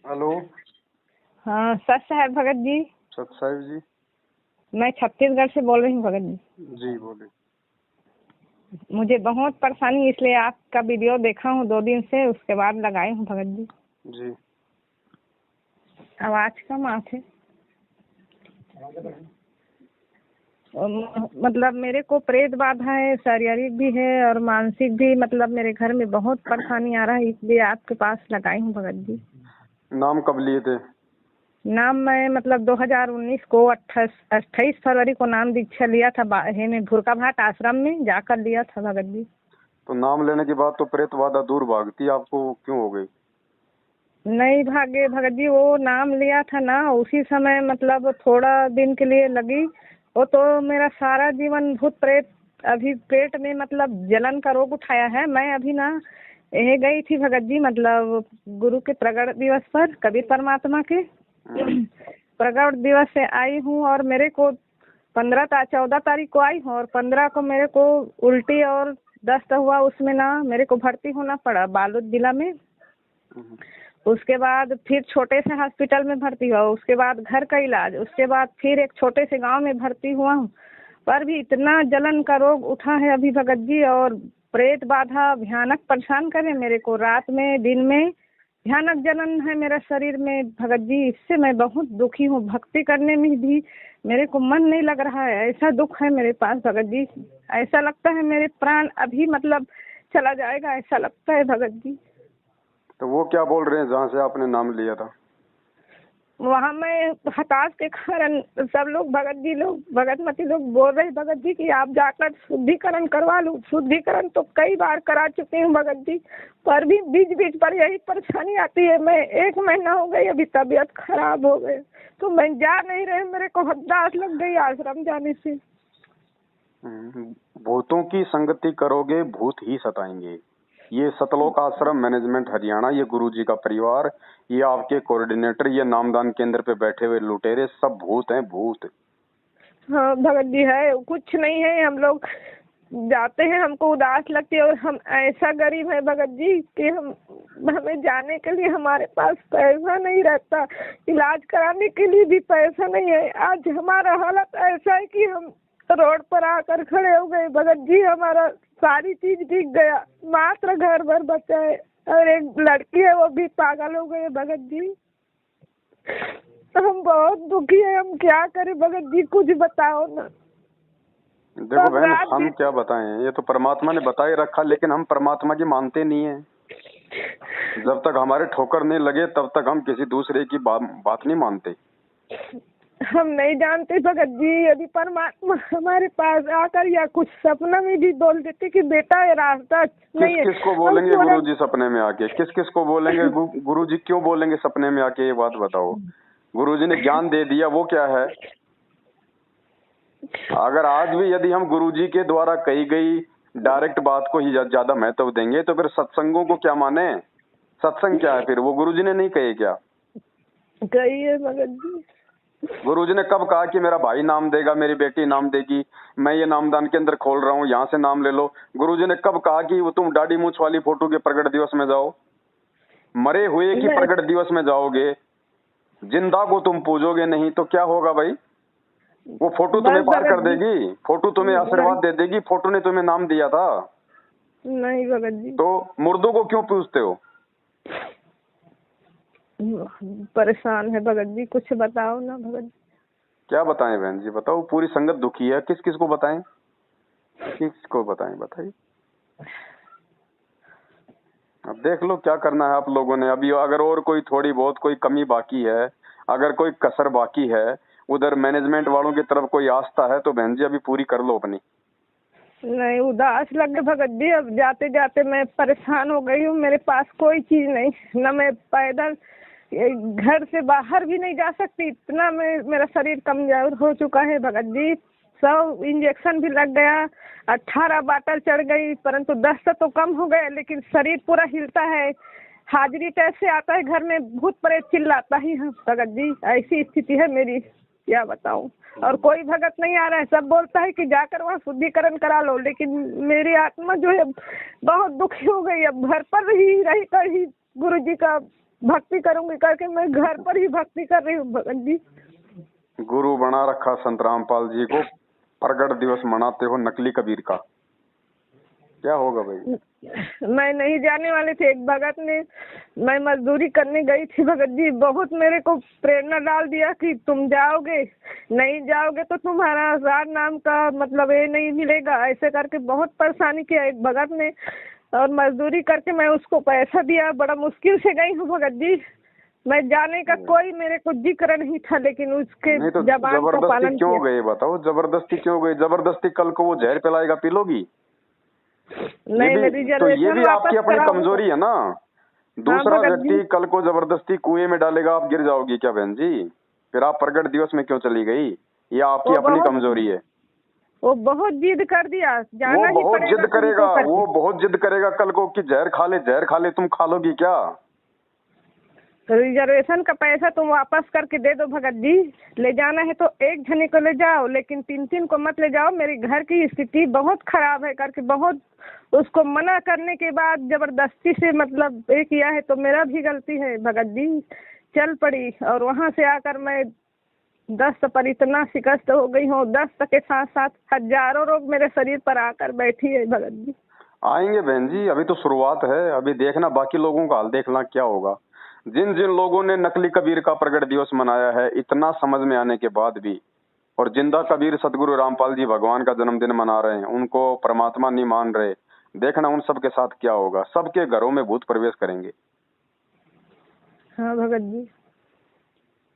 Hello. हाँ सच साहब भगत जी। सत साहिब जी। मैं छत्तीसगढ़ से बोल रही हूँ भगत जी। जी बोले। मुझे बहुत परेशानी, इसलिए आपका वीडियो देखा हूँ 2 दिन से, उसके बाद लगाई हूँ भगत जी। जी आवाज कम आती है। मतलब मेरे को प्रेत बाधा है, शारीरिक भी है और मानसिक भी। मतलब मेरे घर में बहुत परेशानी आ रहा है, इसलिए आपके पास लगाई हूँ भगत जी। नाम कब लिए थे? नाम मैं मतलब 2019 को 28 फरवरी को नाम दीक्षा लिया था में भुरका भाट आश्रम में जाकर लिया था भगत जी। तो नाम लेने के बाद तो प्रेत बाधा दूर भागती, आपको क्यों हो गई? नहीं भागे भगत जी, वो नाम लिया था ना उसी समय, मतलब थोड़ा दिन के लिए लगी। वो तो मेरा सारा जीवन भूत प्रेत, अभी पेट में मतलब जलन का रोग उठाया है। मैं अभी ना यह गई थी भगत जी, मतलब गुरु के प्रगट दिवस पर, कबीर परमात्मा के प्रगट दिवस से आई हूँ। और मेरे को 14 तारीख को आई हूँ और 15 को मेरे को उल्टी और दस्त हुआ। उसमें ना मेरे को भर्ती होना पड़ा बालोद जिला में। उसके बाद फिर छोटे से हॉस्पिटल में भर्ती हुआ, उसके बाद घर का इलाज, उसके बाद फिर एक छोटे से गांव में भर्ती हुआ हूँ। पर भी इतना जलन का रोग उठा है अभी भगत जी, और प्रेत बाधा भयानक परेशान करे मेरे को, रात में दिन में भयानक जलन है मेरा शरीर में भगत जी। इससे मैं बहुत दुखी हूँ, भक्ति करने में भी मेरे को मन नहीं लग रहा है। ऐसा दुख है मेरे पास भगत जी, ऐसा लगता है मेरे प्राण अभी मतलब चला जाएगा, ऐसा लगता है भगत जी। तो वो क्या बोल रहे हैं जहाँ से आपने नाम लिया था? वहाँ मैं हताश के कारण सब लोग भगत जी लोग, भगतमती लोग बोल रहे भगत जी कि आप जाकर शुद्धिकरण करवा लो। शुद्धिकरण तो कई बार करा चुकी हूँ भगत जी, पर भी बीच बीच पर यही परेशानी आती है। मैं 1 महीना हो गई, अभी तबीयत खराब हो गई तो मैं जा नहीं रही, मेरे को हताश लग गई आश्रम जाने से। भूतों की संगति करोगे भूत ही सताएंगे। ये सतलोक आश्रम मैनेजमेंट हरियाणा, ये गुरुजी का परिवार, ये आपके कोऑर्डिनेटर, ये नामदान केंद्र पे बैठे हुए लुटेरे सब भूत हैं, भूत। हाँ भगत जी है, कुछ नहीं है। हम लोग जाते हैं, हमको उदास लगती है, और हम ऐसा गरीब है भगत जी कि हमें जाने के लिए हमारे पास पैसा नहीं रहता, इलाज कराने के लिए भी पैसा नहीं है। आज हमारा हालत ऐसा है कि हम रोड पर आकर खड़े हो गए भगत जी। हमारा सारी चीज बिक गया, मात्र घर भर बचा है, और एक लड़की है वो भी पागल हो गई भगत जी। हम बहुत दुखी है, हम क्या करें भगत जी, कुछ बताओ ना। देखो बहन, हम क्या बताएं, ये तो परमात्मा ने बता ही रखा, लेकिन हम परमात्मा की मानते नहीं है। जब तक हमारे ठोकर नहीं लगे तब तक हम किसी दूसरे की बात नहीं मानते। हम नहीं जानते भगत जी, यदि परमात्मा हमारे पास आकर या कुछ सपना में भी बोल देते कि बेटा ये रास्ता नहीं है। किसको बोलेंगे गुरुजी सपने में आके? किस को बोलेंगे? गुरुजी क्यों बोलेंगे सपने में आके? ये बात बताओ। गुरुजी ने ज्ञान दे दिया, वो क्या है? अगर आज भी यदि हम गुरुजी के द्वारा कही गई डायरेक्ट बात को ही ज्यादा महत्व देंगे तो फिर सत्संगों को क्या माने? सत्संग क्या है फिर? वो गुरुजी ने नहीं कहे क्या? कही है भगत जी। गुरुजी ने कब कहा कि मेरा भाई नाम देगा, मेरी बेटी नाम देगी, मैं ये नामदान के अंदर खोल रहा हूँ, यहाँ से नाम ले लो? गुरुजी ने कब कहा कि वो तुम दाढ़ी मूछ वाली फोटो के प्रगट दिवस में जाओ? मरे हुए की प्रगट दिवस में जाओगे, जिंदा को तुम पूजोगे नहीं तो क्या होगा भाई? वो फोटो तुम्हें पार कर देगी, फोटो तुम्हें आशीर्वाद दे देगी, फोटो ने तुम्हें नाम दिया था। नहीं भगत जी। तो मुर्दों को क्यों पूजते हो? परेशान है भगत जी, कुछ बताओ ना भगत जी। क्या बताएं बहन जी, बताओ। पूरी संगत दुखी है, किस किस को बताएं, किसको बताएं, बताइए। अब देख लो क्या करना है आप लोगों ने। अभी अगर और कोई थोड़ी बहुत कोई कमी बाकी है, अगर कोई कसर बाकी है, उधर मैनेजमेंट वालों की तरफ कोई आस्था है तो बहन जी अभी पूरी कर लो अपनी। नहीं, उदास लगे भगत जी, अब जाते जाते मैं परेशान हो गई हूँ। मेरे पास कोई चीज नहीं, न मैं पैदल घर से बाहर भी नहीं जा सकती, इतना मेरा शरीर कमजोर हो चुका है भगत जी। 100 इंजेक्शन भी लग गया, 18 बाटल चढ़ गई, परंतु दस्त तो कम हो गया, लेकिन शरीर पूरा हिलता है। हाजिरी टेस्ट से आता है घर में, भूत प्रेत चिल्लाता ही है भगत जी। ऐसी स्थिति है मेरी, क्या बताऊं। और कोई भगत नहीं आ रहा है, सब बोलता है कि जाकर वहाँ शुद्धिकरण करा लो, लेकिन मेरी आत्मा जो है बहुत दुखी हो गई। अब घर पर ही रही कर ही गुरु जी का भक्ति करूंगी करके मैं घर पर ही भक्ति कर रही हूँ भगत जी। गुरु बना रखा संत रामपाल जी को, प्रगट दिवस मनाते हो नकली कबीर का, क्या होगा भाई? मैं नहीं जाने वाले थे, एक भगत ने, मैं मजदूरी करने गई थी भगत जी, बहुत मेरे को प्रेरणा डाल दिया कि तुम जाओगे, नहीं जाओगे तो तुम्हारा 1000 नाम का मतलब ये नहीं मिलेगा, ऐसे करके बहुत परेशानी किया एक भगत ने। और मजदूरी करके मैं उसको पैसा दिया, बड़ा मुश्किल से गई हूँ भगत जी। मैं जाने का कोई मेरे को जिक्र नहीं था, लेकिन उसके नहीं तो जबान का जबरदस्ती पालन क्यों किया। गए बताओ, जबरदस्ती क्यों गए? जबरदस्ती कल को वो जहर पिलाएगा, पी लोगी? नहीं, ये मेरी भी तो ये भी आपकी अपनी कराओ। कमजोरी है ना। दूसरा भगत जी। व्यक्ति कल को जबरदस्ती कुएं में डालेगा, आप गिर जाओगी क्या बहन जी? फिर आप प्रगट दिवस में क्यों चली गई? ये आपकी वो अपनी बहुत कमजोरी है। वो बहुत जिद कर दिया, वो जाना ही बहुत पड़ेगा जिद करेगा, तुमको करके। वो बहुत जिद करेगा कल को कि जहर खा ले, जहर खा ले। तुम खा लोगी क्या? तो रिजर्वेशन का पैसा तुम वापस करके दे दो भगत जी। ले जाना है तो एक जने को ले जाओ, लेकिन 3-3 को मत ले जाओ। मेरे घर की स्थिति बहुत खराब है करके बहुत उसको मना करने के बाद जबरदस्ती से मतलब ये किया है, तो मेरा भी गलती है भगत जी। चल पड़ी और वहां से आकर मैं दस्त पर इतना शिकस्त हो गई हूँ, दस्त के साथ साथ हजारों रोग मेरे शरीर पर आकर बैठी है भगत जी। आएंगे बहन जी, अभी तो शुरुआत है। अभी देखना बाकी लोगों का हाल, देखना क्या होगा। जिन जिन लोगों ने नकली कबीर का प्रगट दिवस मनाया है इतना समझ में आने के बाद भी, और जिंदा कबीर सदगुरु रामपाल जी भगवान का जन्मदिन मना रहे हैं, उनको परमात्मा नहीं मान रहे, देखना उन सब के साथ क्या होगा। सबके घरों में भूत प्रवेश करेंगे। हाँ भगत जी।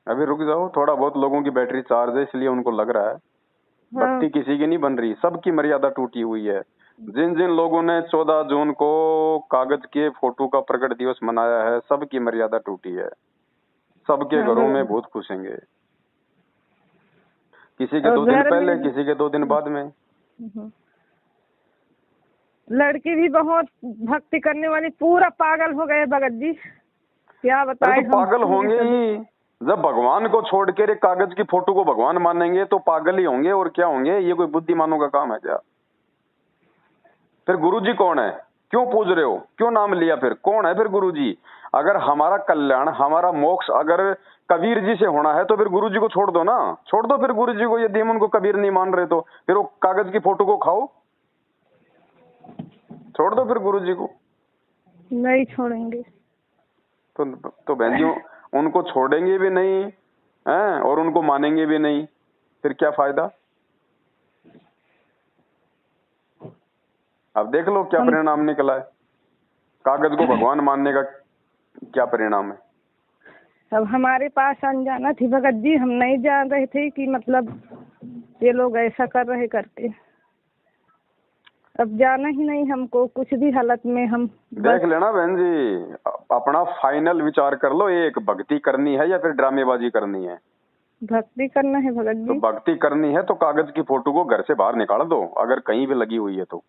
अभी रुक जाओ, थोड़ा बहुत लोगों की बैटरी चार्ज है इसलिए उनको लग रहा है। हाँ। भक्ति किसी की नहीं बन रही, सबकी मर्यादा टूटी हुई है। जिन जिन लोगों ने 14 जून को कागज के फोटो का प्रकट दिवस मनाया है, सबकी मर्यादा टूटी है। सबके हाँ घरों भगत में जी। भूत घुसेंगे, किसी के और 2 दिन घर पहले, में किसी के 2 दिन बाद में। लड़की भी बहुत भक्ति करने वाली पूरा पागल हो गए भगत जी, क्या अरे बताएं तो हम। पागल होंगे ही, जब भगवान को छोड़ के एक कागज की फोटो को भगवान मानेंगे तो पागल ही होंगे, और क्या होंगे? ये कोई बुद्धिमानों का काम है क्या? फिर गुरुजी कौन है? क्यों पूज रहे हो? क्यों नाम लिया? फिर कौन है फिर गुरुजी? अगर हमारा कल्याण, हमारा मोक्ष अगर कबीर जी से होना है तो फिर गुरुजी को छोड़ दो ना, छोड़ दो फिर गुरुजी को। यदि हम उनको कबीर नहीं मान रहे तो फिर वो कागज की फोटो को खाओ, छोड़ दो फिर गुरुजी को। नहीं छोड़ेंगे। तो बहन जी, उनको छोड़ेंगे भी नहीं हैं और उनको मानेंगे भी नहीं, फिर क्या फायदा? अब देख लो क्या परिणाम निकला है। कागज को भगवान मानने का क्या परिणाम है? अब हमारे पास अनजाना थी भगत जी, हम नहीं जान रहे थे कि मतलब ये लोग ऐसा कर रहे करके। अब जाना ही नहीं हमको कुछ भी हालत में। हम देख लेना बहन जी, अपना फाइनल विचार कर लो, एक भक्ति करनी है या फिर ड्रामेबाजी करनी है? भक्ति करना है भगत तो जी। भक्ति करनी है तो कागज की फोटो को घर से बाहर निकाल दो, अगर कहीं भी लगी हुई है तो।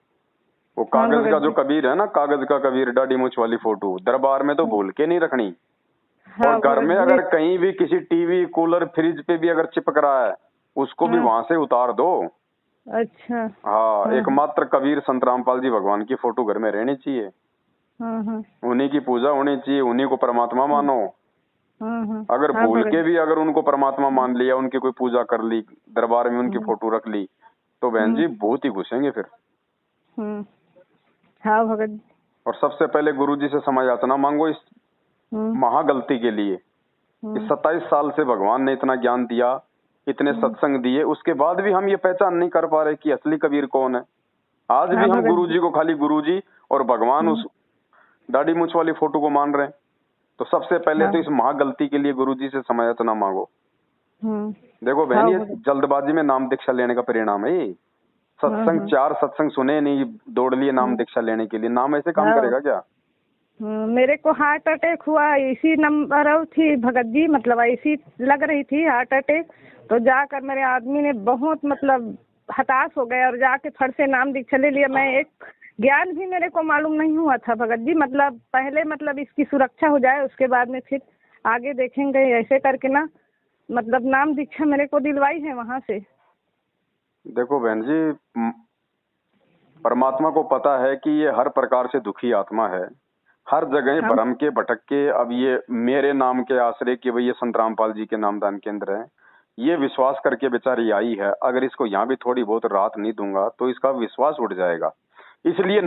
वो हाँ कागज भगत का जो जी। कबीर है ना, कागज का कबीर दाढ़ी मूछ वाली फोटो दरबार में तो भूल के नहीं रखनी। हाँ और घर भगत में जी। अगर कहीं भी किसी टीवी, कूलर, फ्रिज पे भी अगर चिपक रहा है, उसको भी हाँ। वहां से उतार दो। अच्छा। हाँ, एकमात्र कबीर संत रामपाल जी भगवान की फोटो घर में रहनी चाहिए। हाँ हाँ उन्हीं की पूजा होनी चाहिए, उन्हीं को परमात्मा मानो। हाँ हाँ। अगर हाँ भूल भगत के जी। भी अगर उनको परमात्मा मान लिया, उनकी कोई पूजा कर ली, दरबार में उनकी फोटो रख ली, तो बहन जी बहुत ही घुसेंगे फिर। हाँ भगत जी। और सबसे पहले गुरुजी से क्षमा याचना मांगो इस महा गलती के लिए। कि 27 साल से भगवान ने इतना ज्ञान दिया, इतने सत्संग दिए, उसके बाद भी हम ये पहचान नहीं कर पा रहे कि असली कबीर कौन है। आज हाँ भी हम भगत गुरुजी को खाली गुरुजी और भगवान उस दाढ़ी मूछ वाली फोटो को मान रहे हैं। तो सबसे पहले हाँ। तो इस महा गलती के लिए गुरुजी से क्षमा याचना मांगो। हम्म। देखो बहन, हाँ ये भगत। जल्दबाजी में नाम दीक्षा लेने का परिणाम है ये। सत्संग 4 सत्संग सुने नहीं, दौड़ लिए नाम दीक्षा लेने के लिए। नाम ऐसे काम हाँ। करेगा क्या? मेरे को हार्ट अटैक हुआ, इसी नंबर थी भगत जी, मतलब ऐसी लग रही थी हार्ट अटैक। तो जाकर मेरे आदमी ने बहुत मतलब हताश हो गए और जाके फट से नाम दीक्षा ले लिया। मैं एक ज्ञान भी मेरे को मालूम नहीं हुआ था भगत जी, मतलब पहले मतलब इसकी सुरक्षा हो जाए उसके बाद में फिर आगे देखेंगे, ऐसे करके ना मतलब नाम दीक्षा मेरे को दिलवाई है वहां से। देखो बहन जी, परमात्मा को पता है कि ये हर प्रकार से दुखी आत्मा है। हर जगह हम भरम के भटक के अब ये मेरे नाम के आश्रय कि भाई ये संत रामपाल जी के नामदान केंद्र है, ये विश्वास करके बेचारी आई है। अगर इसको यहाँ भी थोड़ी बहुत राहत नहीं दूंगा तो इसका विश्वास उठ जाएगा। इसलिए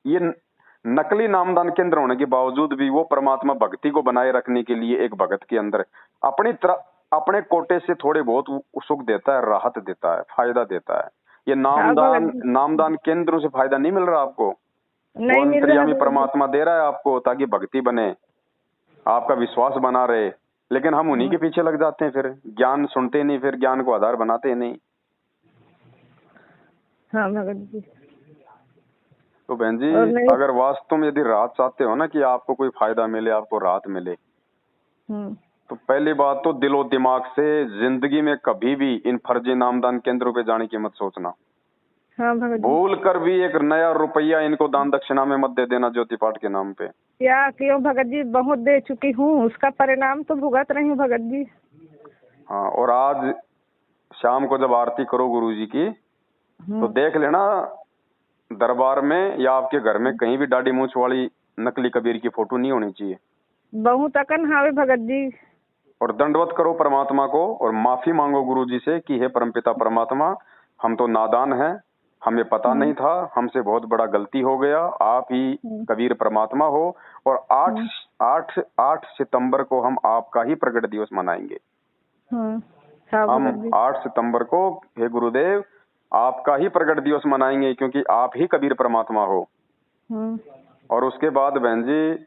ये नकली नामदान केंद्र होने के बावजूद भी वो परमात्मा भक्ति को बनाए रखने के लिए एक भगत के अंदर अपने कोटे से थोड़े बहुत सुख देता है, राहत देता है, फायदा देता है। ये हाँ भगत जी, नामदान केंद्रों से फायदा नहीं मिल रहा आपको, वो नहीं मिल रहा अंतर्यामी भगत जी। परमात्मा दे रहा है आपको ताकि भक्ति बने, आपका विश्वास बना रहे। लेकिन हम उन्हीं के पीछे लग जाते हैं, फिर ज्ञान सुनते नहीं, फिर ज्ञान को आधार बनाते नहीं। हाँ भगत जी। तो बहन जी, और नहीं। अगर वास्तव में यदि राहत चाहते हो ना कि आपको कोई फायदा मिले, आपको राहत मिले, हम्म। तो पहली बात तो दिलो दिमाग से जिंदगी में कभी भी इन फर्जी नामदान केंद्रों पे जाने की मत सोचना। हाँ भगत जी। भूल कर भी एक नया रुपया इनको दान दक्षिणा में मत दे देना ज्योति पाठ के नाम पे। क्या क्यों भगत जी, बहुत दे चुकी हूँ, उसका परिणाम तो भुगत रही हूँ भगत जी। हाँ, और आज शाम को जब आरती करो गुरु जी की, तो देख लेना दरबार में या आपके घर में कहीं भी दाढ़ी मूछ वाली नकली कबीर की फोटो नहीं होनी चाहिए। बहुत अकन हावे भगत जी। और दंडवत करो परमात्मा को और माफी मांगो गुरु जी से कि हे परमपिता परमात्मा, हम तो नादान हैं, हमें पता नहीं था, हमसे बहुत बड़ा गलती हो गया, आप ही कबीर परमात्मा हो। और 8 सितंबर को हम आपका ही प्रकट दिवस मनाएंगे। हाँ हम भगत जी। 8 सितंबर को हे गुरुदेव आपका ही प्रकट दिवस मनाएंगे, क्योंकि आप ही कबीर परमात्मा हो। और उसके बाद बहन जी,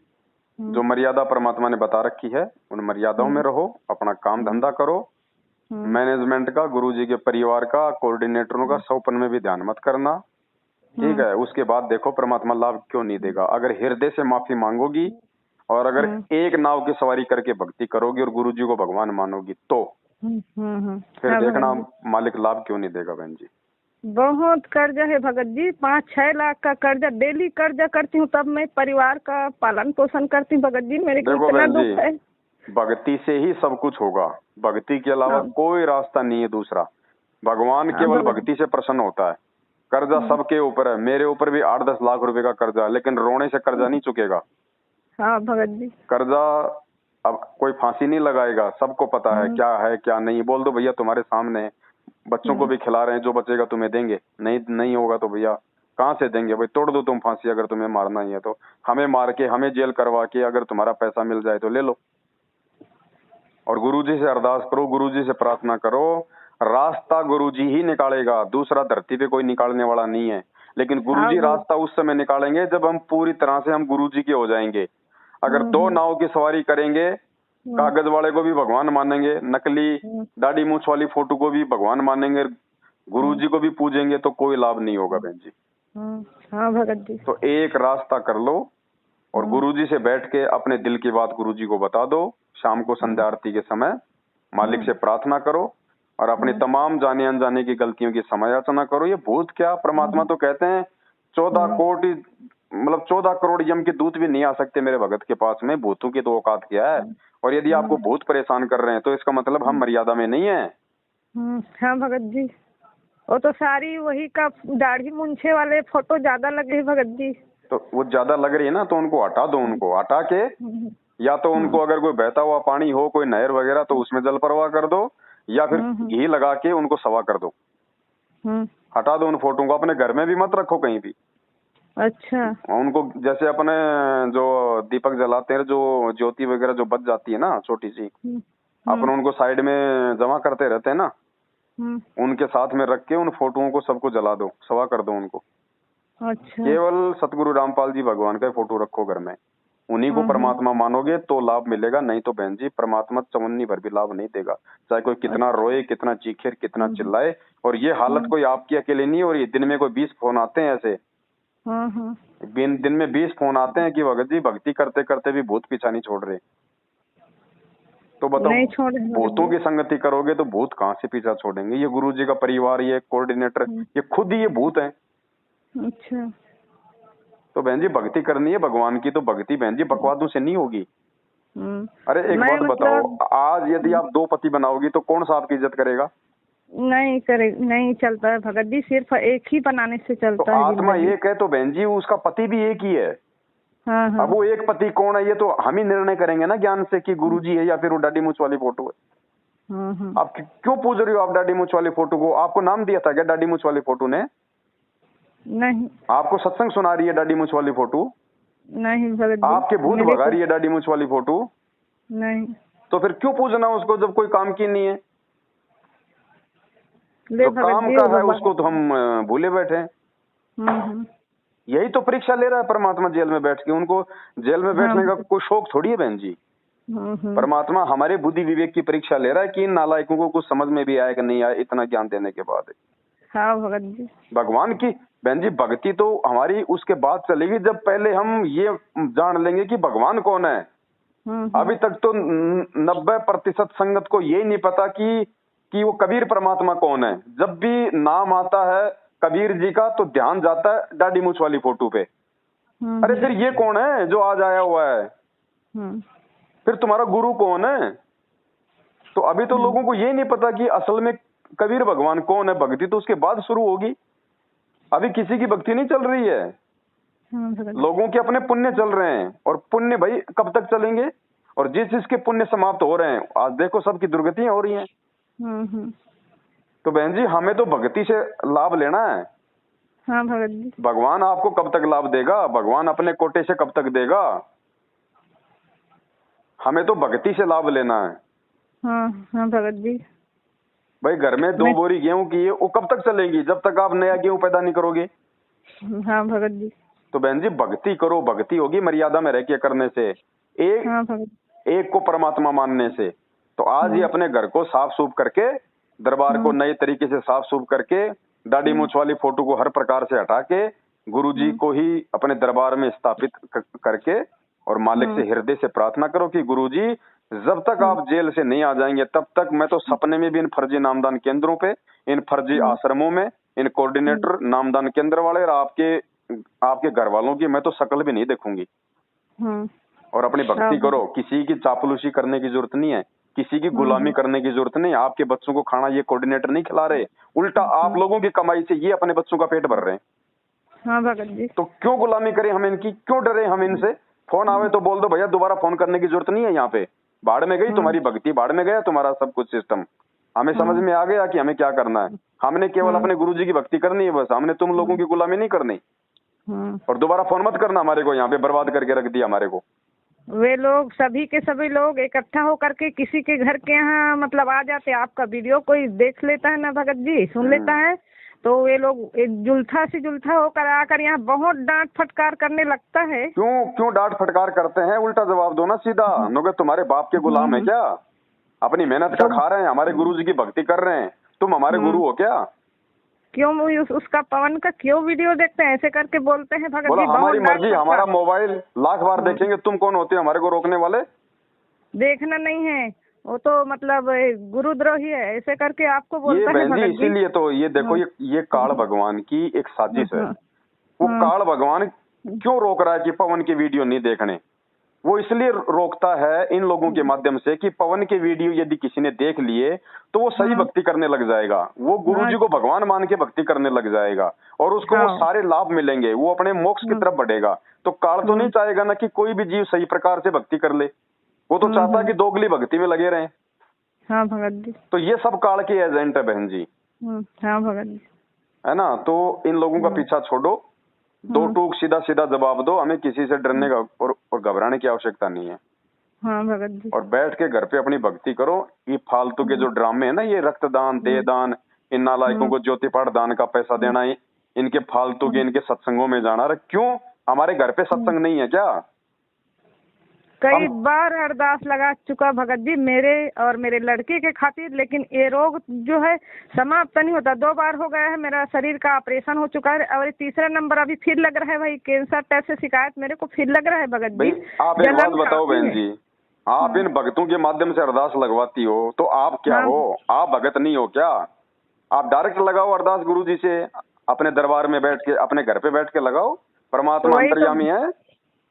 जो मर्यादा परमात्मा ने बता रखी है उन मर्यादाओं में रहो, अपना काम धंधा करो। मैनेजमेंट का, गुरु जी के परिवार का, कोऑर्डिनेटरों का सौपन में भी ध्यान मत करना, ठीक है। उसके बाद देखो परमात्मा लाभ क्यों नहीं देगा। अगर हृदय से माफी मांगोगी और अगर एक नाव की सवारी करके भक्ति करोगी और गुरु जी को भगवान मानोगी, तो फिर हाँ देखना भगत जी। मालिक लाभ क्यों नहीं देगा बहन जी। बहुत कर्जा है भगत जी, 5-6 लाख का कर्जा, डेली कर्जा करती हूँ, तब मैं परिवार का पालन पोषण करती हूँ भगत जी। मेरे को देखो इतना बहन जी, दुख है। भक्ति से ही सब कुछ होगा, भक्ति के अलावा हाँ। कोई रास्ता नहीं है दूसरा। भगवान हाँ केवल भगत भक्ति से प्रसन्न होता है। कर्जा सबके ऊपर है, मेरे ऊपर भी 8-10 लाख रुपए का कर्जा है, लेकिन रोने से कर्जा नहीं चुकेगा। हाँ भगत जी। कर्जा अब कोई फांसी नहीं लगाएगा, सबको पता है क्या नहीं। बोल दो भैया तुम्हारे सामने है, बच्चों को भी खिला रहे हैं, जो बचेगा तुम्हें देंगे, नहीं होगा तो भैया कहाँ से देंगे भाई। तोड़ दो तुम फांसी, अगर तुम्हें मारना ही है तो हमें मार के, हमें जेल करवा के अगर तुम्हारा पैसा मिल जाए तो ले लो। और गुरुजी से अरदास करो, गुरुजी से प्रार्थना करो, रास्ता गुरुजी ही निकालेगा, दूसरा धरती पे कोई निकालने वाला नहीं है। लेकिन गुरुजी रास्ता उस समय निकालेंगे जब हम पूरी तरह से हम गुरुजी के हो जाएंगे। अगर 2 नाव की सवारी करेंगे, कागज वाले को भी भगवान मानेंगे, नकली दाढ़ी मूछ वाली फोटो को भी भगवान मानेंगे, गुरुजी को भी पूजेंगे, तो कोई लाभ नहीं होगा बहन जी। हाँ भगत जी। तो एक रास्ता कर लो और गुरुजी से बैठ के अपने दिल की बात गुरुजी को बता दो। शाम को संध्या आरती के समय मालिक से प्रार्थना करो और अपनी तमाम जाने अनजाने की गलतियों की समायाचना करो। ये भूत क्या, परमात्मा तो कहते हैं 14 करोड़ यम के दूत भी नहीं आ सकते मेरे भगत के पास में, भूतों की तो औकात क्या है। और यदि आपको भूत परेशान कर रहे हैं तो इसका मतलब हम मर्यादा में नहीं है। हाँ भगत जी। वो तो सारी वही का दाढ़ी मूंछे वाले फोटो ज्यादा लगे भगत जी। तो वो ज्यादा लग रही है ना, तो उनको हटा दो। उनको हटा के या तो उनको अगर कोई बहता हुआ पानी हो, कोई नहर वगैरह, तो उसमें जल प्रवाह कर दो, या फिर घी लगा के उनको सवा कर दो। हटा दो उन फोटो को, अपने घर में भी मत रखो कहीं भी। अच्छा। उनको जैसे अपने जो दीपक जलाते हैं, जो ज्योति वगैरह जो बच जाती है ना छोटी सी, अपन उनको साइड में जमा करते रहते हैं ना, उनके साथ में रख के उन फोटोओं को सबको जला दो, सवा कर दो उनको। अच्छा। केवल सतगुरु रामपाल जी भगवान का फोटो रखो घर में, उन्हीं को परमात्मा मानोगे तो लाभ मिलेगा। नहीं तो बहन जी परमात्मा चवन्नी भर भी लाभ नहीं देगा, चाहे कोई कितना रोए, कितना चीखे, कितना चिल्लाए। और ये हालत कोई आपकी अकेले नहीं हो रही, दिन में कोई 20 फोन आते हैं ऐसे। दिन में 20 फोन आते हैं कि भगत जी भक्ति करते करते भी भूत पीछा नहीं छोड़ रहे। तो बताओ, भूतों की संगति करोगे तो भूत कहाँ से पीछा छोड़ेंगे। ये गुरु जी का परिवार, ये कोऑर्डिनेटर, ये खुद ही ये भूत है। अच्छा। तो बहन जी भक्ति करनी है भगवान की, तो भक्ति बहन जी बकवादों से नहीं होगी। अरे एक बात बताओ, आज यदि आप 2 पति बनाओगी तो कौन सा आपकी इज्जत करेगा? नहीं चलता है भगत जी, सिर्फ एक ही बनाने से चलता तो है। आत्मा एक है तो बहन जी उसका पति भी एक ही है। हाँ हाँ अब वो एक पति कौन है ये तो हम ही निर्णय करेंगे ना ज्ञान से कि गुरुजी है या फिर वो डाडी मूछ वाली फोटो है। आप क्यों पूछ रही हो आप डाडी मूछ वाली फोटो को? आपको नाम दिया था क्या डाडी मूछ वाली फोटो ने? नहीं आपको सत्संग सुना रही है डाडी मूछ वाली फोटो? नहीं भगत जी, आपके भूत मेरे भगा को रही है डाडी मूछ वाली फोटो? नहीं। तो फिर क्यों पूछना उसको जब कोई काम की नहीं है? ले जो भगत काम जी का वो है उसको तो हम भूले बैठे हैं। हम्म। यही तो परीक्षा ले रहा है परमात्मा जेल में बैठ के। उनको जेल में बैठने का कोई शौक थोड़ी है बहन जी। परमात्मा हमारे बुद्धि विवेक की परीक्षा ले रहा है कि इन नालायकों को कुछ समझ में भी आए कि नहीं आए इतना ज्ञान देने के बाद। हाँ भगत जी। भगवान की बहन जी भक्ति तो हमारी उसके बाद चलेगी जब पहले हम ये जान लेंगे कि भगवान कौन है। अभी तक तो 90% संगत को यही नहीं पता कि वो कबीर परमात्मा कौन है। जब भी नाम आता है कबीर जी का तो ध्यान जाता है डाडी मूछ वाली फोटो पे। अरे फिर ये कौन है जो आज आया हुआ है? फिर तुम्हारा गुरु कौन है? तो अभी तो लोगों को ये नहीं पता कि असल में कबीर भगवान कौन है। भक्ति तो उसके बाद शुरू होगी। अभी किसी की भक्ति नहीं चल रही है। लोगों के अपने पुण्य चल रहे हैं और पुण्य भाई कब तक चलेंगे? और जिस जिसके पुण्य समाप्त हो रहे हैं आज देखो सबकी दुर्गतियां हो रही हैं। तो बहन जी हमें तो भक्ति से लाभ लेना है। हाँ भगत जी। भगवान आपको कब तक लाभ देगा? भगवान अपने कोटे से कब तक देगा? हमें तो भक्ति से लाभ लेना है। हाँ भगत जी। भाई घर में 2 बोरी गेहूं की है वो कब तक चलेगी जब तक आप नया गेहूं पैदा नहीं करोगे। हाँ भगत जी। तो बहन जी भक्ति करो। भक्ति होगी मर्यादा में रह के करने से, एक को परमात्मा मानने से। तो आज ही अपने घर को साफ सूफ करके दरबार को नए तरीके से साफ सूफ करके दाढ़ी मूछ वाली फोटो को हर प्रकार से हटा के गुरुजी को ही अपने दरबार में स्थापित करके और मालिक से हृदय से प्रार्थना करो कि गुरुजी जब तक आप जेल से नहीं आ जाएंगे तब तक मैं तो सपने में भी इन फर्जी नामदान केंद्रों पे, इन फर्जी आश्रमों में, इन कोऑर्डिनेटर नामदान केंद्र वाले और आपके घर वालों की मैं तो शक्ल भी नहीं देखूंगी। और अपनी भक्ति करो। किसी की चापलूसी करने की जरूरत नहीं है, किसी की गुलामी करने की जरूरत नहीं। आपके बच्चों को खाना ये कोऑर्डिनेटर नहीं खिला रहे, उल्टा आप लोगों की कमाई से ये अपने बच्चों का पेट भर रहे हैं। हाँ भगत जी। तो क्यों गुलामी करें हम इनकी? क्यों डरे हम इनसे? फोन आवे तो बोल दो भैया दोबारा फोन करने की जरूरत नहीं है। यहाँ पे बाढ़ में गई तुम्हारी भक्ति, बाढ़ में गया तुम्हारा सब कुछ सिस्टम। हमें समझ में आ गया कि हमें क्या करना है। हमने केवल अपने गुरुजी की भक्ति करनी है बस। हमने तुम लोगों की गुलामी नहीं करनी। और दोबारा फोन मत करना हमारे को, यहाँ पे बर्बाद करके रख दिया हमारे को। वे लोग सभी के सभी लोग इकट्ठा होकर के किसी के घर के यहाँ मतलब आ जाते। आपका वीडियो कोई देख लेता है ना भगत जी, सुन लेता है तो वे लोग एक जुल्था होकर आकर यहाँ बहुत डांट फटकार करने लगता है। क्यों डांट फटकार करते हैं? उल्टा जवाब दो ना सीधा। नोगे तुम्हारे बाप के गुलाम है क्या? अपनी मेहनत का खा रहे हैं, हमारे गुरुजी की भक्ति कर रहे हैं, तुम हमारे गुरु हो क्या? क्यों उसका पवन का क्यों वीडियो देखते हैं? ऐसे करके बोलते हैं भगत जी। हमारी मर्जी, हमारा मोबाइल लाख बार देखेंगे, तुम कौन होते हो हमारे को रोकने वाले? देखना नहीं है वो तो मतलब गुरुद्रोही है, ऐसे करके आपको बोलता है भगत जी। इसीलिए तो ये देखो ये काल भगवान की एक साजिश है। वो काल भगवान क्यों रोक रहा है कि पवन के वीडियो नहीं देखने? वो इसलिए रोकता है इन लोगों के माध्यम से कि पवन के वीडियो यदि किसी ने देख लिए तो वो सही भक्ति करने लग जाएगा, वो गुरुजी को भगवान मान के भक्ति करने लग जाएगा और उसको वो सारे लाभ मिलेंगे, वो अपने मोक्ष की तरफ बढ़ेगा। तो काल तो नहीं चाहेगा ना कि कोई भी जीव सही प्रकार से भक्ति कर ले। वो तो चाहता है कि दोगली भक्ति में लगे रहें। हाँ भगत जी। तो ये सब काल के एजेंट है बहन जी। हाँ भगत जी। है ना? तो इन लोगों का पीछा छोड़ो, 2 टूक सीधा सीधा जवाब दो। हमें किसी से डरने का और घबराने की आवश्यकता नहीं है। हाँ भगत जी। और बैठ के घर पे अपनी भक्ति करो। ये फालतू के जो ड्रामे है ना, ये रक्तदान, देहदान, इन नालायकों को ज्योतिपाठ दान का पैसा देना, इनके फालतू के इनके सत्संगों में जाना। क्यों? हमारे घर पे सत्संग नहीं है क्या? कई बार अरदास लगा चुका भगत जी मेरे और मेरे लड़के के खातिर, लेकिन ये रोग जो है समाप्त नहीं होता। 2 बार हो गया है, मेरा शरीर का ऑपरेशन हो चुका है और तीसरा नंबर अभी फिर लग रहा है। भाई कैंसर टाइप से शिकायत मेरे को फिर लग रहा है भगत जी। आप एक बात बताओ बहन जी, आप इन भक्तों के माध्यम से अरदास लगवाती हो तो आप क्या हो? आप भगत नहीं हो क्या? आप डायरेक्ट लगाओ अरदास गुरुजी से, अपने दरबार में बैठ के, अपने घर पे बैठ के लगाओ। परमात्मा अंतर्यामी है।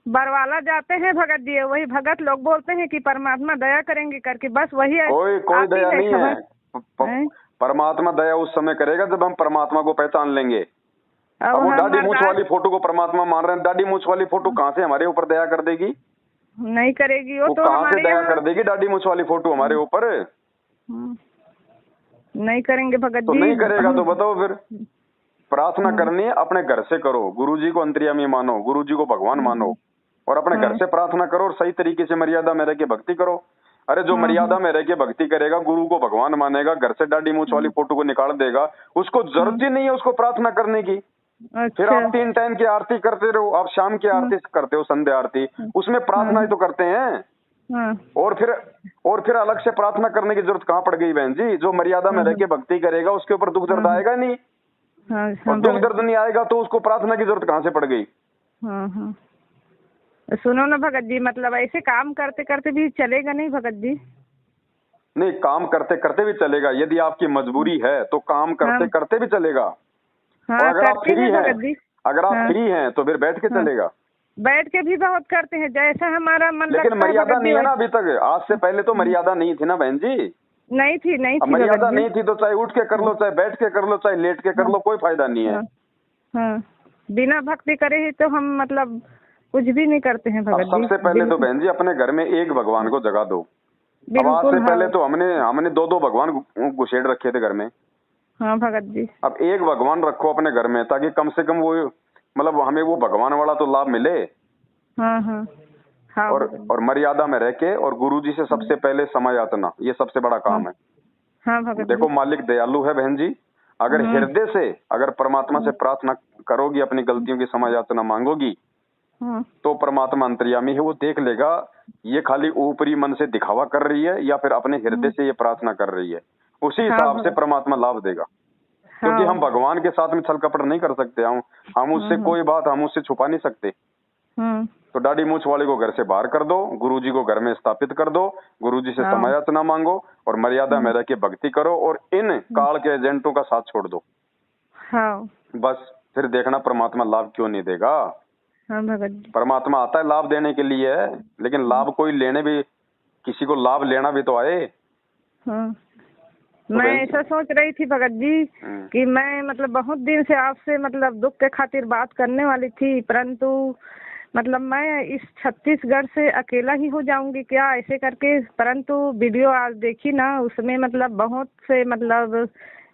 बरवाला जाते हैं भगत जी, वही भगत लोग बोलते हैं कि परमात्मा दया करेंगे करके, बस वही है। कोई दया नहीं है। परमात्मा दया उस समय करेगा जब हम परमात्मा को पहचान लेंगे। अब वो हम दाढ़ी मूछ अरदास वाली फोटो को परमात्मा मान रहे हैं, दाढ़ी मूछ वाली फोटो कहाँ से हमारे ऊपर दया कर देगी? नहीं करेगी, वो वो तो कहाँ से हमारे दया यहाँ कर देगी दाढ़ी मूछ वाली फोटो हमारे ऊपर? नहीं करेंगे भगत तो जी। नहीं करेगा तो हम- बताओ फिर। प्रार्थना करनी है अपने घर से करो, गुरुजी को अंतर्यामी मानो, गुरुजी को भगवान मानो, और अपने घर से प्रार्थना करो और सही तरीके से मर्यादा में रह के भक्ति करो। अरे जो मर्यादा में रह के भक्ति करेगा, गुरु को भगवान मानेगा, घर से दाढ़ी मूछ वाली फोटो को निकाल देगा, उसको जरूरत ही नहीं है उसको प्रार्थना करने की। फिर अच्छा। आप 3 टाइम की आरती करते रहो, आप शाम की आरती करते हो, संध्या आरती, उसमें प्रार्थना ही तो करते हैं। हाँ और फिर अलग से प्रार्थना करने की जरूरत कहाँ पड़ गई बहन जी? जो मर्यादा में रह के भक्ति करेगा उसके ऊपर दुख दर्द आएगा नहीं, हाँ और हाँ दुख भगत दर्द नहीं आएगा तो उसको प्रार्थना की जरूरत कहाँ से पड़ गई? हाँ हाँ। सुनो ना भगत जी, मतलब ऐसे काम करते करते भी चलेगा नहीं भगत जी? नहीं, काम करते करते भी चलेगा, यदि आपकी मजबूरी है तो काम करते करते भी चलेगा। और हाँ अगर आप करते फ्री हैं हैं, भगत जी। अगर आप हाँ। फ्री हैं तो फिर बैठ के हाँ। चलेगा। बैठ के भी बहुत करते हैं, जैसा हमारा मन लेकिन लगता है मर्यादा भगत जी नहीं है ना वैसे। अभी तक। आज से पहले तो मर्यादा नहीं थी ना बहन जी। नहीं थी अब भगत मर्यादा जी। नहीं थी तो चाहे उठ के कर लो, चाहे बैठ के कर लो, चाहे लेट के कर लो, कोई फायदा नहीं है। हाँ हाँ। बिना भक्ति करे ही तो हम मतलब कुछ भी नहीं करते हैं अब भगत जी। सबसे पहले तो बहन जी अपने घर में एक भगवान को जगा दो। अब आज बिल्कुल। से पहले तो हमने 2-2 भगवान घुसेड़ रखे थे घर में। हाँ भगत जी। अब एक भगवान रखो अपने घर में, ताकि कम से कम वो मतलब हमें वो भगवान वाला तो लाभ मिले। हाँ हाँ हाँ और मर्यादा में रह के, और गुरुजी से सबसे पहले समय याचना, ये सबसे बड़ा काम है। हाँ भगत देखो जी। मालिक दयालु है बहन जी। अगर हृदय से अगर परमात्मा से प्रार्थना करोगी, अपनी गलतियों की क्षमा याचना मांगोगी, हाँ तो परमात्मा अंतर्यामी है, वो देख लेगा ये खाली ऊपरी मन से दिखावा कर रही है या फिर अपने हृदय से ये प्रार्थना कर रही है। उसी हिसाब से परमात्मा लाभ देगा। क्योंकि हम भगवान के साथ में छल कपट नहीं कर सकते। हम उससे कोई बात हम उससे छुपा नहीं सकते। तो दाढ़ी मूछ वाले को घर से बाहर कर दो, गुरुजी को घर में स्थापित कर दो, गुरुजी से समय याचना मांगो और मर्यादा में रह के भक्ति करो, और इन काल के एजेंटों का साथ छोड़ दो। हाँ बस फिर देखना परमात्मा लाभ क्यों नहीं देगा। हाँ भगत जी। परमात्मा आता है लाभ देने के लिए है, लेकिन लाभ कोई लेने भी, किसी को लाभ लेना भी तो आए। हाँ। मैं ऐसा सोच रही थी भगत जी कि मैं मतलब बहुत दिन से आपसे मतलब दुख के खातिर बात करने वाली थी, परंतु मतलब मैं इस छत्तीसगढ़ से अकेला ही हो जाऊंगी क्या ऐसे करके। परंतु वीडियो आज देखी ना, उसमें मतलब बहुत से मतलब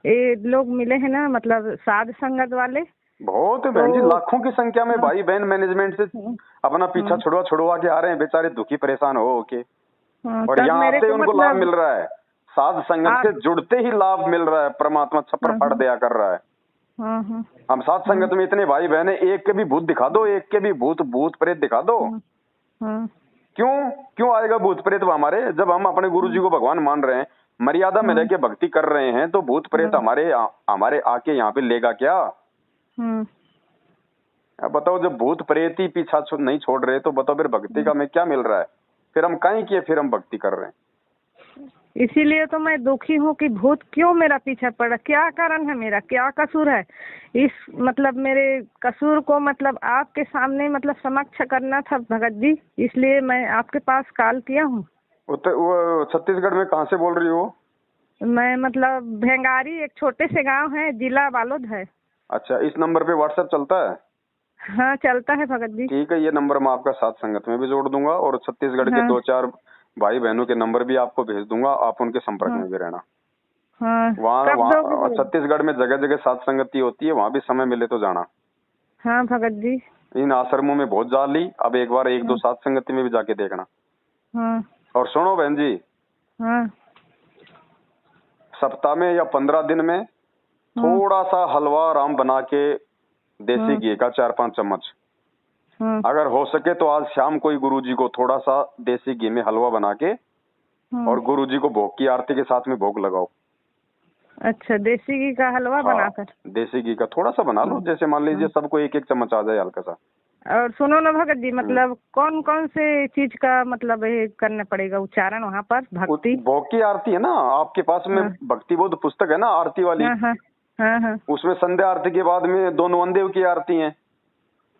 ये लोग मिले हैं ना, मतलब साध संगत वाले बहुत बहन जी, लाखों की संख्या में भाई बहन मैनेजमेंट से अपना पीछा छुड़वा के आ रहे हैं, बेचारे दुखी परेशान हो के। और यहाँ से उनको लाभ मिल रहा है, साध संगत से जुड़ते ही लाभ मिल रहा है। परमात्मा छप्पर फाड़ दया कर रहा है। हम साथ संगत में इतने भाई बहन है, एक के भी भूत दिखा दो, एक के भी भूत प्रेत दिखा दो। क्यों आएगा भूत प्रेत हमारे? जब हम अपने गुरुजी को भगवान मान रहे हैं, मर्यादा में रह के भक्ति कर रहे हैं, तो भूत प्रेत हमारे आके यहाँ पे लेगा क्या? अब बताओ, जब भूत प्रेत ही पीछा नहीं छोड़ रहे तो बताओ फिर भक्ति का हमें क्या मिल रहा है? फिर हम काहे किए, फिर हम भक्ति कर रहे हैं। इसीलिए तो मैं दुखी हूँ कि भूत क्यों मेरा पीछा पड़ा, क्या कारण है, मेरा क्या कसूर है। इस मतलब मेरे कसूर को मतलब आपके सामने मतलब समक्ष करना था भगत जी, इसलिए मैं आपके पास कॉल किया हूँ। वो छत्तीसगढ़ में कहाँ से बोल रही हो? मैं मतलब भेंगारी, एक छोटे से गांव है, जिला बालोद है। अच्छा, इस नंबर पे व्हाट्सएप चलता है? हाँ चलता है भगत जी। ठीक है, ये नंबर मैं आपका साथ संगत में भी जोड़ दूंगा, और छत्तीसगढ़ के 2-4 भाई बहनों के नंबर भी आपको भेज दूंगा, आप उनके संपर्क में भी रहना। वहाँ छत्तीसगढ़ में जगह जगह साथ संगति होती है, वहाँ भी समय मिले तो जाना। हाँ भगत जी। इन आश्रमों में बहुत जा ली, अब एक बार 1-2 साथ संगति में भी जाके देखना। और सुनो बहन जी, सप्ताह में या 15 दिन में थोड़ा सा हलवा राम बना के देसी घी का 4-5 चम्मच, अगर हो सके तो आज शाम को ही गुरुजी को थोड़ा सा देसी घी में हलवा बना के और गुरुजी को भोग की आरती के साथ में भोग लगाओ। अच्छा, देसी घी का हलवा बनाकर? देसी घी का थोड़ा सा बना लो, जैसे मान लीजिए सबको 1-1 चम्मच आ जाए हल्का सा। और सुनो ना भगत जी, मतलब कौन कौन से चीज का मतलब ये करना पड़ेगा उच्चारण वहाँ पर? भक्ति भोग की आरती है ना आपके पास में, भक्ति बोध पुस्तक है ना आरती वाली। उसमें संध्या आरती के बाद में 2 नवनदेव की आरती है।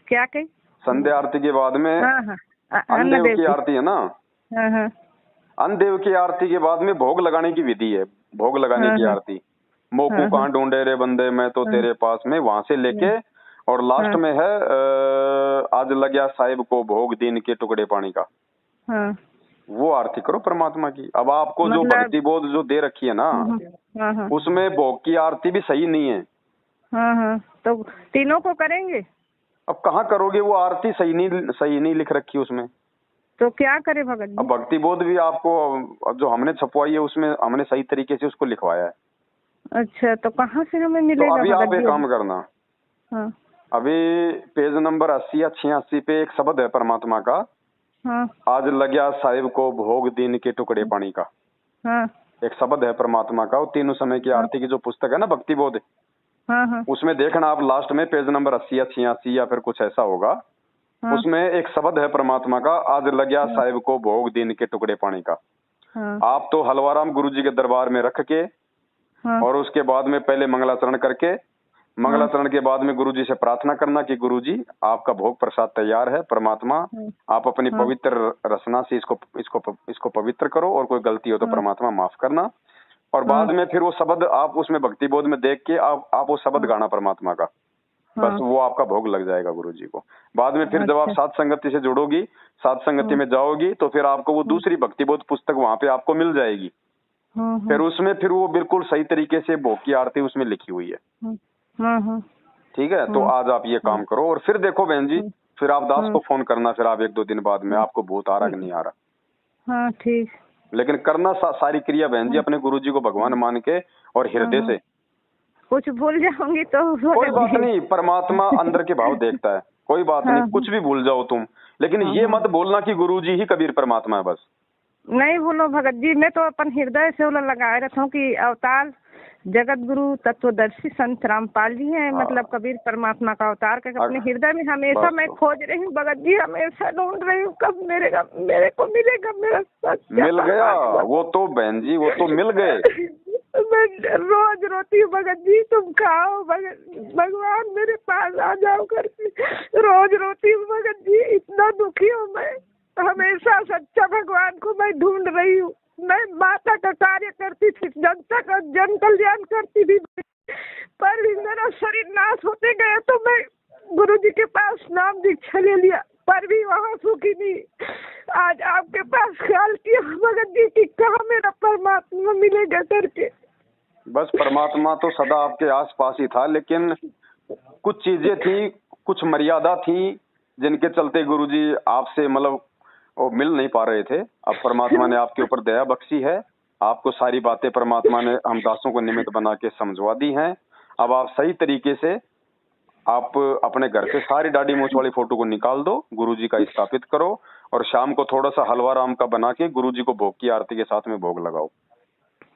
क्या कही? संध्या आरती के बाद में अन्नदेव की आरती है ना। अन्नदेव की आरती के बाद में भोग लगाने की विधि है, भोग लगाने की आरती। मोकू कहाँ ढूंढे रे बंदे, मैं तो तेरे पास में, वहां से लेके और लास्ट हाँ। में है आज लग्या साहिब को भोग दीन के टुकड़े पानी का। हाँ वो आरती करो परमात्मा की। अब आपको जो मतलब भक्ति बोध जो दे रखी है ना, हाँ हाँ उसमें भोग की आरती भी सही नहीं है। हाँ हाँ, तो तीनों को करेंगे? अब कहाँ करोगे, वो आरती सही नहीं लिख रखी उसमें। तो क्या करे भगत अब जी? भक्ति बोध भी आपको अब जो हमने छपवाई है उसमें हमने सही तरीके से उसको लिखवाया है। अच्छा, तो कहाँ से हमें तो मिलेगा अभी आप भगत एक जी? काम करना, हाँ अभी पेज नंबर 80 या 86 पे एक शब्द है परमात्मा का, हाँ आज लग्या साहिब को भोग दीन के टुकड़े पानी का। हाँ एक शब्द है परमात्मा का, वो तीनों समय की आरती की जो पुस्तक है ना भक्ति बोध, हाँ हाँ उसमें देखना आप लास्ट में पेज नंबर 80 या 86 या फिर कुछ ऐसा होगा, हाँ उसमें एक शब्द है परमात्मा का, आज लग्या साहिब को भोग दीन के टुकड़े पानी का। हाँ आप तो हलवाराम गुरु जी के दरबार में रख के हाँ और उसके बाद में पहले मंगलाचरण करके, मंगलाचरण के बाद में गुरुजी से प्रार्थना करना कि गुरुजी आपका भोग प्रसाद तैयार है, परमात्मा आप अपनी पवित्र रचना से इसको पवित्र करो और कोई गलती हो तो परमात्मा माफ करना। और बाद में फिर वो शब्द आप उसमें भक्ति बोध में देख के आप वो शब्द गाना परमात्मा का, बस वो आपका भोग लग जाएगा गुरुजी को। बाद में फिर जब आप साध संगति से जुड़ोगी, साध संगति में जाओगी, तो फिर आपको वो दूसरी भक्ति बोध पुस्तक वहां पे आपको मिल जाएगी। फिर उसमें फिर वो बिल्कुल सही तरीके से भोग की आरती उसमें लिखी हुई है। ठीक है, तो आज आप ये काम करो और फिर देखो बहन जी, फिर आप दास को फोन करना, फिर आप 1-2 दिन बाद में आपको भूत आ रहा कि नहीं आ रहा। हाँ ठीक। लेकिन करना सारी क्रिया बहन जी अपने गुरुजी को भगवान मान के और हृदय से। कुछ भूल जाऊंगी तो कोई बात नहीं, परमात्मा अंदर के भाव देखता है, कोई बात नहीं, कुछ भी भूल जाओ तुम, लेकिन ये मत बोलना कि गुरुजी ही कबीर परमात्मा है बस। नहीं भूलो भगत जी, मैं तो अपन हृदय से लगाए रहता हूँ कि अवतार जगत गुरु तत्वदर्शी संत रामपाल जी हैं, मतलब कबीर परमात्मा का अवतार करके अपने हृदय में हमेशा मैं खोज रही हूँ भगत जी, हमेशा ढूंढ रही हूँ कब मेरे को मिलेगा मेरा सच्चा। मिल गया वो तो बहन जी, वो तो मिल गए। मैं रोज रोती हूँ भगत जी, तुम खाओ भगवान मेरे पास आ जाओ करके, रोज रोती हूँ भगत जी, इतना दुखी हूँ मैं, हमेशा सच्चा भगवान को मैं ढूंढ रही हूँ। मैं माता का कार्य करती थी, जनता का जन कल्याण करती थी, पर भी मेरा शरीर नाश होते गया तो मैं गुरु जी के पास नाम दीक्षा ले लिया, पर भी वहाँ सुखी नहीं। आज आपके पास ख्याल किया भगत जी कि कहाँ मेरा परमात्मा मिलेगा करके। बस परमात्मा तो सदा आपके आस पास ही था, लेकिन कुछ चीजें थी, कुछ मर्यादा थी, जिनके चलते गुरुजी आपसे मतलब वो मिल नहीं पा रहे थे। अब परमात्मा ने आपके ऊपर दया बख्शी है, आपको सारी बातें परमात्मा ने हम दासों को निमित्त बना के समझवा दी हैं। अब आप सही तरीके से आप अपने घर से सारी दाढ़ी मूंछ वाली फोटो को निकाल दो, गुरुजी का स्थापित करो और शाम को थोड़ा सा हलवा राम का बना के गुरुजी को भोग की आरती के साथ में भोग लगाओ।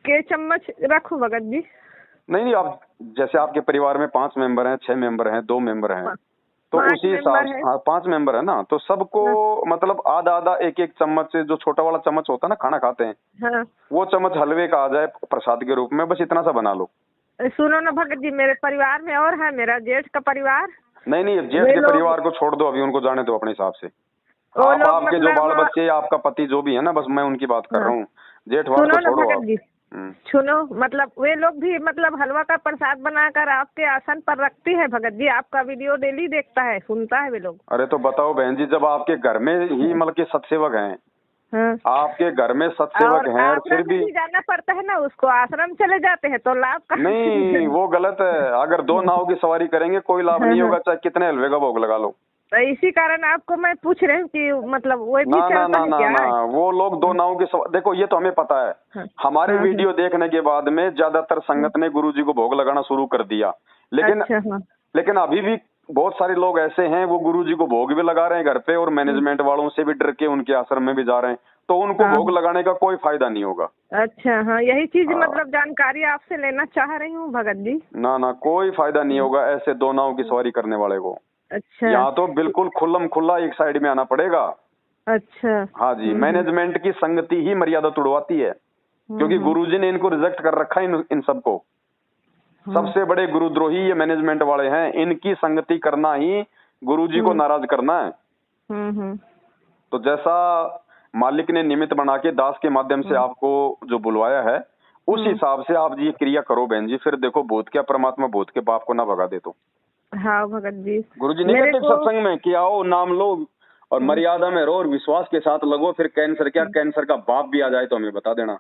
के चम्मच रखो भगत जी? नहीं, आप जैसे आपके परिवार में 5 मेंबर हैं, 6 मेंबर हैं, 2 मेंबर हैं, तो उसी हिसाब से 5 मेंबर है ना, तो सबको मतलब आधा एक चम्मच से, जो छोटा वाला चम्मच होता है ना खाना खाते हैं, वो चम्मच हलवे का आ जाए प्रसाद के रूप में, बस इतना सा बना लो। सुनो ना भगत जी, मेरे परिवार में और है मेरा जेठ का परिवार। नहीं, जेठ के परिवार को छोड़ दो, अभी उनको जाने दो अपने हिसाब से। आपके जो बाल बच्चे, आपका पति जो भी है ना, बस मैं उनकी बात कर रहा हूँ, जेठ वाल को छोड़ो आप। सुनो, मतलब वे लोग भी मतलब हलवा का प्रसाद बनाकर आपके आसन पर रखती है भगत जी, आपका वीडियो डेली देखता है, सुनता है वे लोग। अरे तो बताओ बहन जी, जब आपके घर में ही मतलब के सतसेवक हैं, आपके घर में सतसेवक हैं और फिर भी जाना पड़ता है ना उसको, आश्रम चले जाते हैं तो लाभ का नहीं, वो गलत है। अगर 2 नाव की सवारी करेंगे कोई लाभ नहीं होगा, चाहे कितने हलवे का भोग लगा लो। तो इसी कारण आपको मैं पूछ रही हूँ कि मतलब वो भी चलता है क्या? ना, वो लोग 2 नाव की देखो, ये तो हमें पता है। हमारे वीडियो देखने के बाद में ज्यादातर संगत ने गुरुजी को भोग लगाना शुरू कर दिया, लेकिन अभी भी बहुत सारे लोग ऐसे हैं वो गुरुजी को भोग भी लगा रहे हैं घर पे, और मैनेजमेंट वालों से भी डर के उनके आश्रम में भी जा रहे हैं, तो उनको भोग लगाने का कोई फायदा नहीं होगा। अच्छा, हाँ, यही चीज मतलब जानकारी आपसे लेना चाह रही हूँ भगत जी। ना, कोई फायदा नहीं होगा ऐसे 2 नाव की सवारी करने वाले को। अच्छा, यहाँ तो बिल्कुल खुल्लम खुल्ला एक साइड में आना पड़ेगा। अच्छा, हाँ जी, मैनेजमेंट की संगति ही मर्यादा तुड़वाती है, क्योंकि गुरुजी ने इनको रिजेक्ट कर रखा है इन सबको। सबसे बड़े गुरुद्रोही ये मैनेजमेंट वाले हैं, इनकी संगति करना ही गुरुजी को नाराज करना है। तो जैसा मालिक ने निमित्त बना के दास के माध्यम से आपको जो बुलवाया है, उस हिसाब से आप ये क्रिया करो बहन जी, फिर देखो भूत क्या परमात्मा भूत के बाप को ना भगा दे तो। हाँ भगत जी। गुरुजी नहीं मेरे कहते को सत्संग में कि आओ नाम लो और मर्यादा में रहो और विश्वास के साथ लगो, फिर कैंसर क्या कैंसर का बाप भी आ जाए तो हमें बता देना।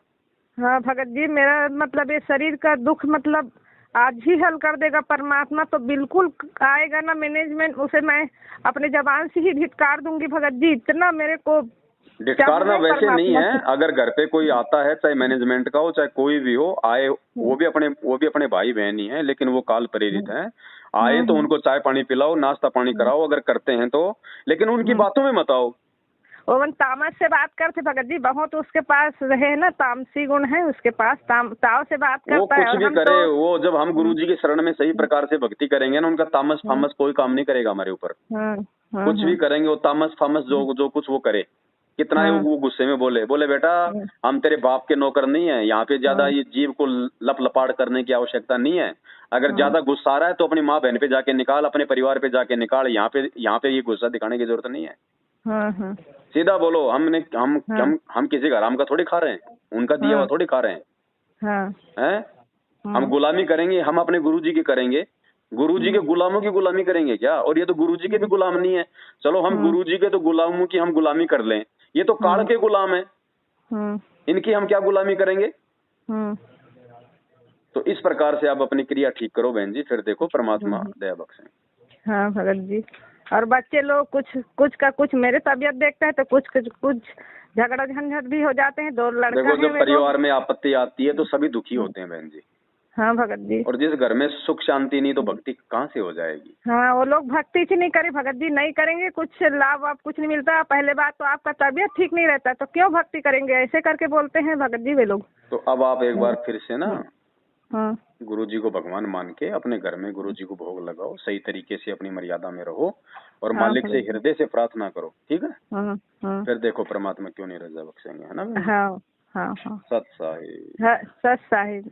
हाँ भगत जी, मेरा मतलब ये शरीर का दुख मतलब आज ही हल कर देगा परमात्मा, तो बिल्कुल आएगा ना मैनेजमेंट, उसे मैं अपने जबान से ही धिक्कार दूंगी भगत जी। इतना मेरे को धिक्कारना चाहिए वैसे नहीं परमात्मा है, से। अगर घर पे कोई आता है, चाहे मैनेजमेंट का हो चाहे कोई भी हो, आए वो भी अपने भाई बहन ही हैं, लेकिन वो काल प्रेरित हैं। आए तो उनको चाय पानी पिलाओ, नाश्ता पानी कराओ अगर करते हैं तो, लेकिन उनकी बातों में मत आओ। ओवन तामस से बात करते भगत जी, बहुत उसके पास रहे ना, तामसी गुण है उसके पास, ताव से बात वो करता है। कुछ और भी हम करे, तो वो जब हम गुरुजी के शरण में सही प्रकार से भक्ति करेंगे ना, उनका तामस फामस कोई काम नहीं करेगा हमारे ऊपर। कुछ भी करेंगे वो तामस फामस जो कुछ वो करे, कितना ही वो गुस्से में बोले बेटा हम तेरे बाप के नौकर नहीं है, यहाँ पे ज्यादा ये जीव को लप लपाड़ करने की आवश्यकता नहीं है। अगर ज्यादा गुस्सा आ रहा है तो अपनी माँ बहन पे जाके निकाल, अपने परिवार पे जाके निकाल, यहाँ पे ये गुस्सा दिखाने की जरूरत नहीं है। सीधा बोलो, हम किसी का हराम का थोड़ी खा रहे हैं, उनका दिया हुआ थोड़ी खा रहे हैं। हम गुलामी करेंगे, हम अपने गुरुजी की करेंगे, गुरुजी के गुलामों की गुलामी करेंगे क्या? और ये तो गुरुजी के भी गुलाम नहीं है। चलो हम गुरुजी के तो गुलामों की हम गुलामी कर लें, ये तो काल के गुलाम है, इनकी हम क्या गुलामी करेंगे? तो इस प्रकार से आप अपनी क्रिया ठीक करो बहन जी, फिर देखो परमात्मा दया बख्शेंगे। हाँ भगत जी। और बच्चे लोग कुछ का कुछ मेरे तबीयत देखता है तो कुछ झगड़ा झंझट भी हो जाते हैं। 2 लड़का देखो, है जब मेरे परिवार में आपत्ति आती है तो सभी दुखी होते हैं बहन जी। हाँ भगत जी। और जिस घर में सुख शांति नहीं तो भक्ति कहाँ से हो जाएगी? हाँ, वो लोग भक्ति से नहीं करे भगत जी, नहीं करेंगे, कुछ लाभ आप कुछ नहीं मिलता। पहले बात तो आपका तबीयत ठीक नहीं रहता तो क्यों भक्ति करेंगे, ऐसे करके बोलते हैं भगत जी वे लोग। तो अब आप एक बार फिर से ना हाँ गुरुजी को भगवान मान के अपने घर में गुरुजी को भोग लगाओ, सही तरीके से अपनी मर्यादा में रहो और मालिक से हृदय से प्रार्थना करो, ठीक है? फिर देखो परमात्मा क्यों नहीं रजा बख्शेंगे, है ना? हाँ हाँ हाँ। सत साहिब। हाँ, सत साहिब।